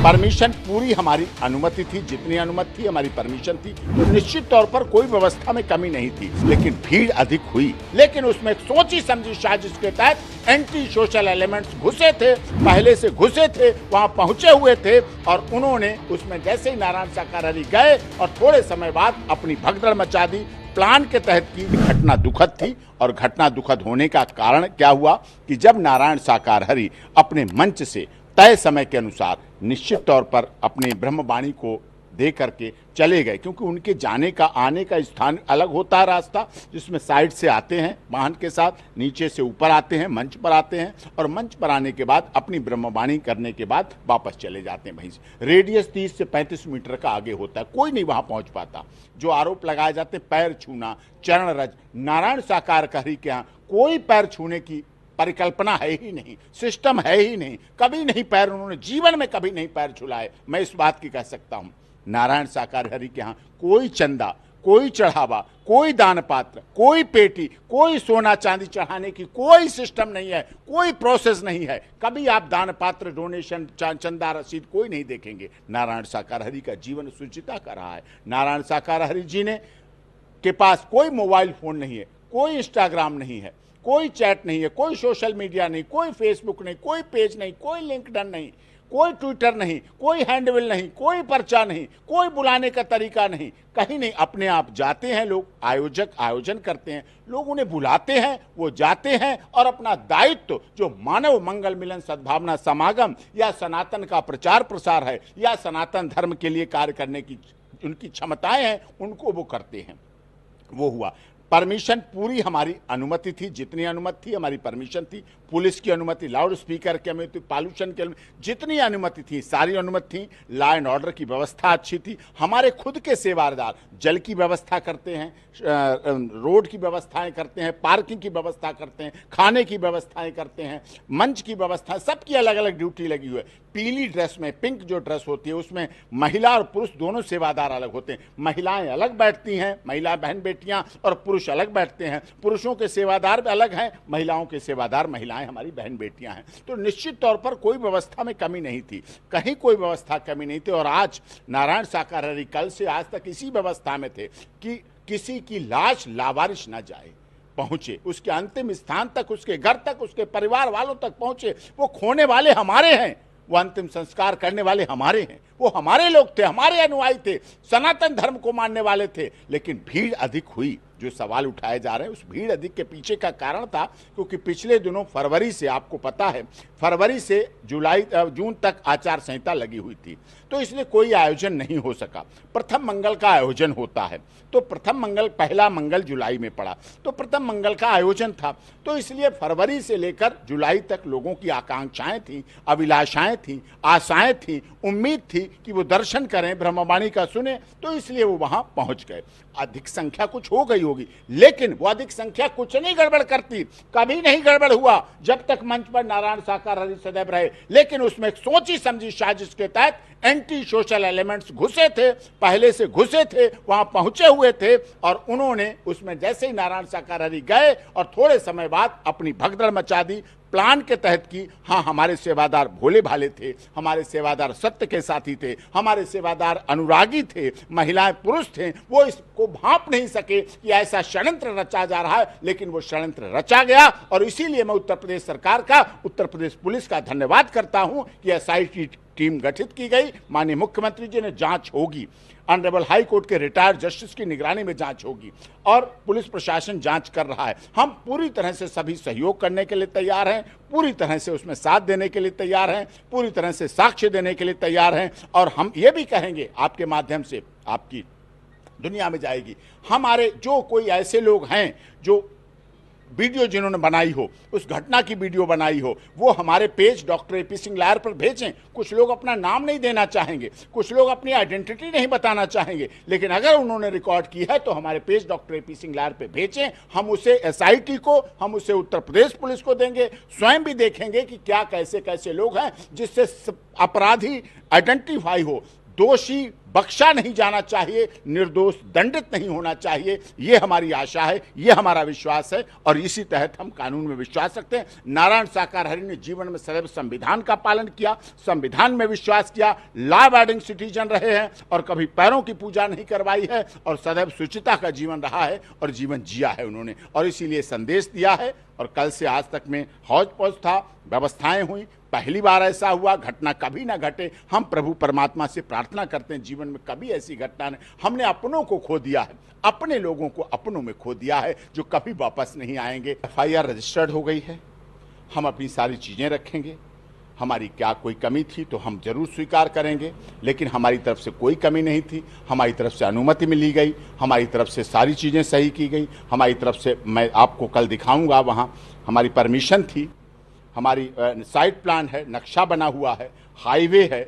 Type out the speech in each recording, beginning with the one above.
Permission पूरी हमारी अनुमति थी, जितनी अनुमति थी हमारी परमिशन थी, तो निश्चित तौर पर कोई व्यवस्था में कमी नहीं थी। लेकिन भीड़ अधिक हुई, लेकिन उसमें एक सोची समझी साजिश के तहत एंटी सोशल एलिमेंट्स घुसे थे, पहले से घुसे थे, वहां पहुंचे हुए थे और उन्होंने उसमें जैसे ही नारायण साकार हरि गए और थोड़े समय बाद अपनी भगदड़ मचा दी। प्लान के तहत की घटना दुखद थी और घटना दुखद होने का कारण क्या हुआ कि जब नारायण साकार हरि अपने मंच से तय समय के अनुसार निश्चित तौर पर अपनी ब्रह्मवाणी को दे करके चले गए, क्योंकि उनके जाने का आने का स्थान अलग होता है, रास्ता जिसमें साइड से आते हैं वाहन के साथ, नीचे से ऊपर आते हैं, मंच पर आते हैं और मंच पर आने के बाद अपनी ब्रह्मवाणी करने के बाद वापस चले जाते हैं। वहीं से रेडियस 30 से 35 मीटर का आगे होता है, कोई नहीं वहां पहुंच पाता। जो आरोप लगाए जाते पैर छूना, चरण रज, नारायण साकार हरि के यहाँ कोई पैर छूने की परिकल्पना है ही नहीं, सिस्टम है ही नहीं, कभी नहीं पैर, उन्होंने जीवन में कभी नहीं पैर छुलाए। मैं इस बात की कह सकता हूं नारायण साकार हरि के यहाँ कोई चंदा, कोई चढ़ावा, कोई दान पात्र, कोई पेटी, कोई सोना चांदी चढ़ाने की कोई सिस्टम नहीं है, कोई प्रोसेस नहीं है। कभी आप दान पात्र, डोनेशन, चंदा, रसीद कोई नहीं देखेंगे। नारायण साकार हरि का जीवन सुचिता का रहा है। नारायण साकार हरि जी ने के पास कोई मोबाइल फोन नहीं है, कोई इंस्टाग्राम नहीं है, कोई चैट नहीं है, कोई सोशल मीडिया नहीं, कोई फेसबुक नहीं, कोई पेज नहीं, कोई लिंक्डइन नहीं, कोई ट्विटर नहीं, कोई हैंडबिल नहीं, कोई पर्चा नहीं, कोई बुलाने का तरीका नहीं, कहीं नहीं। अपने आप जाते हैं लोग, आयोजक आयोजन करते हैं, लोग उन्हें बुलाते हैं, वो जाते हैं और अपना दायित्व जो मानव मंगल मिलन सद्भावना समागम या सनातन का प्रचार प्रसार है या सनातन धर्म के लिए कार्य करने की उनकी क्षमताएं हैं, उनको वो करते हैं। वो हुआ। परमिशन पूरी हमारी अनुमति थी, जितनी अनुमति थी हमारी परमिशन थी, पुलिस की अनुमति, लाउड स्पीकर की अनुमति, पॉल्यूशन की अनुमति, जितनी अनुमति थी सारी अनुमति थी। लॉ एंड ऑर्डर की व्यवस्था अच्छी थी। हमारे खुद के सेवादार जल की व्यवस्था करते हैं, रोड की व्यवस्थाएं करते हैं, पार्किंग की व्यवस्था करते हैं, खाने की व्यवस्थाएं करते हैं, मंच की व्यवस्था, सबकी अलग अलग ड्यूटी लगी हुई है। पीली ड्रेस में, पिंक जो ड्रेस होती है उसमें महिला और पुरुष दोनों सेवादार अलग होते हैं। महिलाएं अलग बैठती हैं, महिला बहन बेटियां, और पुरुष अलग बैठते हैं। पुरुषों के सेवादार अलग हैं, महिलाओं के सेवादार महिलाएं हमारी बहन बेटियां हैं। तो निश्चित तौर पर कोई व्यवस्था में कमी नहीं थी, कहीं कोई व्यवस्था कमी नहीं थी। और आज नारायण साकार हरि कल से आज तक इसी व्यवस्था में थे कि किसी की लाश लावारिश न जाए, पहुंचे उसके अंतिम स्थान तक, उसके घर तक, उसके परिवार वालों तक पहुंचे। वो खोने वाले हमारे हैं, वो अंतिम संस्कार करने वाले हमारे हैं, वो हमारे लोग थे, हमारे अनुयायी थे, सनातन धर्म को मानने वाले थे। लेकिन भीड़ अधिक हुई। जो सवाल उठाए जा रहे हैं उस भीड़ अधिक के पीछे का कारण था क्योंकि पिछले दिनों फरवरी से, आपको पता है, फरवरी से जून तक आचार संहिता लगी हुई थी, तो इसलिए कोई आयोजन नहीं हो सका। प्रथम मंगल का आयोजन होता है, तो प्रथम मंगल, पहला मंगल जुलाई में पड़ा, तो प्रथम मंगल का आयोजन था। तो इसलिए फरवरी से लेकर जुलाई तक लोगों की आकांक्षाएं थी, अभिलाषाएं थी, आशाएं थी, उम्मीद थी कि वो दर्शन करें, ब्रह्मवाणी का सुने, तो इसलिए वो वहां पहुंच गए। अधिक संख्या कुछ हो गई होगी, लेकिन वो अधिक संख्या कुछ नहीं गड़बड़ करती, कभी नहीं गड़बड़ हुआ जब तक मंच पर नारायण साकार हरि सदैव रहे। लेकिन उसमें एक सोची समझी साजिश के तहत एंटी सोशल एलिमेंट्स घुसे थे, पहले से घुसे थे, वहां पहुंचे हुए थे और उन्होंने उसमें जैसे ही नारायण साकार हरि गए और थोड़े समय बाद अपनी भगदड़ मचा दी। प्लान के तहत की, हाँ, हमारे सेवादार भोले भाले थे, हमारे सेवादार सत्य के साथी थे, हमारे सेवादार अनुरागी थे, महिलाएं पुरुष थे, वो इसको भांप नहीं सके कि ऐसा षड्यंत्र रचा जा रहा है, लेकिन वो षड्यंत्र रचा गया। और इसीलिए मैं उत्तर प्रदेश सरकार का, उत्तर प्रदेश पुलिस का धन्यवाद करता हूं कि एसआईटी टीम गठित की गई। माननीय मुख्यमंत्री जी ने जांच होगी, ऑनरेबल हाई कोर्ट के रिटायर्ड जस्टिस की निगरानी में जांच होगी और पुलिस प्रशासन जांच कर रहा है। हम पूरी तरह से सभी सहयोग करने के लिए तैयार हैं, पूरी तरह से उसमें साथ देने के लिए तैयार हैं, पूरी तरह से साक्ष्य देने के लिए तैयार हैं। और हम ये भी कहेंगे, आपके माध्यम से आपकी दुनिया में जाएगी, हमारे जो कोई ऐसे लोग हैं जो वीडियो जिन्होंने बनाई हो, उस घटना की वीडियो बनाई हो, वो हमारे page doctor AP Singh lawyer पर भेजें। कुछ लोग अपना नाम नहीं देना चाहेंगे, कुछ लोग अपनी आइडेंटिटी नहीं बताना चाहेंगे, लेकिन अगर उन्होंने रिकॉर्ड की है तो हमारे page doctor AP Singh lawyer पर भेजें। हम उसे एसआईटी को, हम उसे उत्तर प्रदेश पुलिस को देंगे, स्वयं भी देखेंगे कि क्या कैसे कैसे लोग हैं जिससे अपराधी आइडेंटिफाई हो। दोषी बख्शा नहीं जाना चाहिए, निर्दोष दंडित नहीं होना चाहिए। ये हमारी आशा है, ये हमारा विश्वास है और इसी तहत हम कानून में विश्वास रखते हैं। नारायण साकारहरि ने जीवन में सदैव संविधान का पालन किया, संविधान में विश्वास किया, लॉ अबाइडिंग सिटीजन रहे हैं और कभी पैरों की पूजा नहीं करवाई है और सदैव शुचिता का जीवन रहा है और जीवन जिया है उन्होंने, और इसीलिए संदेश दिया है। और कल से आज तक में हौज पौज था, व्यवस्थाएं हुई, पहली बार ऐसा हुआ, घटना कभी ना घटे। हम प्रभु परमात्मा से प्रार्थना करते हैं जीवन में कभी ऐसी घटना नहीं। हमने अपनों को खो दिया है, अपने लोगों को अपनों में खो दिया है जो कभी वापस नहीं आएंगे। FIR रजिस्टर्ड हो गई है, हम अपनी सारी चीज़ें रखेंगे। हमारी क्या कोई कमी थी तो हम जरूर स्वीकार करेंगे, लेकिन हमारी तरफ से कोई कमी नहीं थी। हमारी तरफ से अनुमति मिली गई, हमारी तरफ से सारी चीज़ें सही की गई, हमारी तरफ से मैं आपको कल दिखाऊंगा वहाँ हमारी परमिशन थी, हमारी साइट प्लान है, नक्शा बना हुआ है, हाईवे है,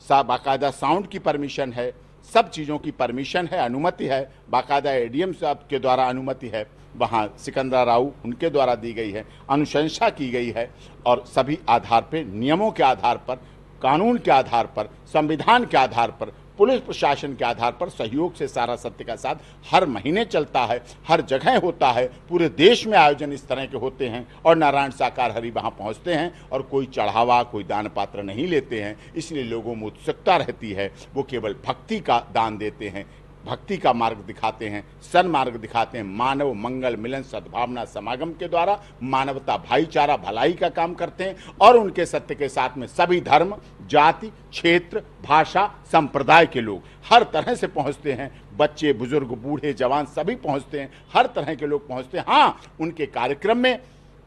बाकायदा साउंड की परमिशन है, सब चीज़ों की परमिशन है, अनुमति है, बाकायदा ADM साहब के द्वारा अनुमति है, वहाँ सिकंदरा राव उनके द्वारा दी गई है, अनुशंसा की गई है और सभी आधार पर, नियमों के आधार पर, कानून के आधार पर, संविधान के आधार पर, पुलिस प्रशासन के आधार पर सहयोग से सारा सत्य का साथ हर महीने चलता है, हर जगह होता है, पूरे देश में आयोजन इस तरह के होते हैं और नारायण साकारहरि वहाँ पहुँचते हैं और कोई चढ़ावा, कोई दान पात्र नहीं लेते हैं। इसलिए लोगों में उत्सुकता रहती है, वो केवल भक्ति का दान देते हैं, भक्ति का मार्ग दिखाते हैं, सन्मार्ग दिखाते हैं, मानव मंगल मिलन सद्भावना समागम के द्वारा मानवता, भाईचारा, भलाई का काम करते हैं और उनके सत्य के साथ में सभी धर्म, जाति, क्षेत्र, भाषा, संप्रदाय के लोग हर तरह से पहुंचते हैं। बच्चे, बुजुर्ग, बूढ़े, जवान सभी पहुंचते हैं, हर तरह के लोग पहुंचते हैं। हाँ, उनके कार्यक्रम में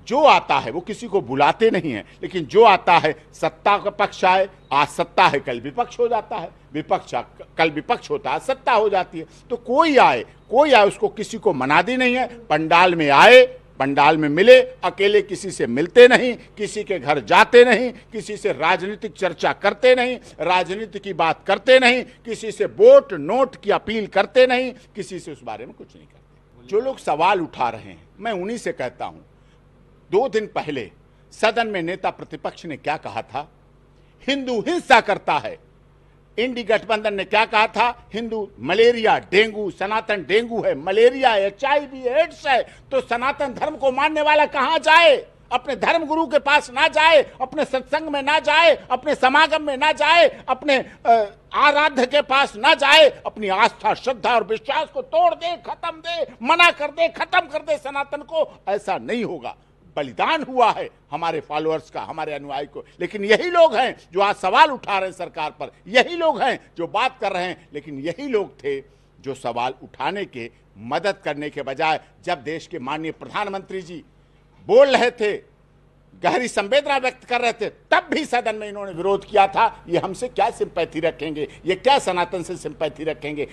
जो आता है वो किसी को बुलाते नहीं है, लेकिन जो आता है सत्ता का पक्ष आए, आज सत्ता है कल विपक्ष हो जाता है, विपक्ष कल विपक्ष होता है, सत्ता हो जाती है। तो कोई आए उसको किसी को मनादी नहीं है। पंडाल में आए, पंडाल में मिले, अकेले किसी से मिलते नहीं, किसी के घर जाते नहीं, किसी से राजनीतिक चर्चा करते नहीं, राजनीति की बात करते नहीं, किसी से वोट नोट की अपील करते नहीं, किसी से उस बारे में कुछ नहीं करते। जो लोग सवाल उठा रहे हैं, मैं उन्हीं से कहता हूं, 2 दिन पहले सदन में नेता प्रतिपक्ष ने क्या कहा था? हिंदू हिंसा करता है। इंडी गठबंधन ने क्या कहा था? हिंदू मलेरिया, डेंगू, सनातन डेंगू है, मलेरिया, HIV, एड्स है, तो सनातन धर्म को मानने वाला कहां जाए? अपने धर्म गुरु के पास ना जाए, अपने सत्संग में ना जाए, अपने समागम में ना जाए, अपने आराध्य के पास ना जाए, अपनी आस्था, श्रद्धा और विश्वास को तोड़ दे, खत्म दे, मना कर दे, खत्म कर दे सनातन को। ऐसा नहीं होगा। बलिदान हुआ है हमारे फॉलोअर्स का, हमारे अनुयायी को, लेकिन यही लोग हैं जो आज सवाल उठा रहे हैं सरकार पर, यही लोग हैं जो बात कर रहे हैं, लेकिन यही लोग थे जो सवाल उठाने के, मदद करने के बजाय, जब देश के माननीय प्रधानमंत्री जी बोल रहे थे, गहरी संवेदना व्यक्त कर रहे थे, तब भी सदन में इन्होंने विरोध किया था। ये हमसे क्या सिंपैथी रखेंगे? ये क्या सनातन से सिंपैथी रखेंगे?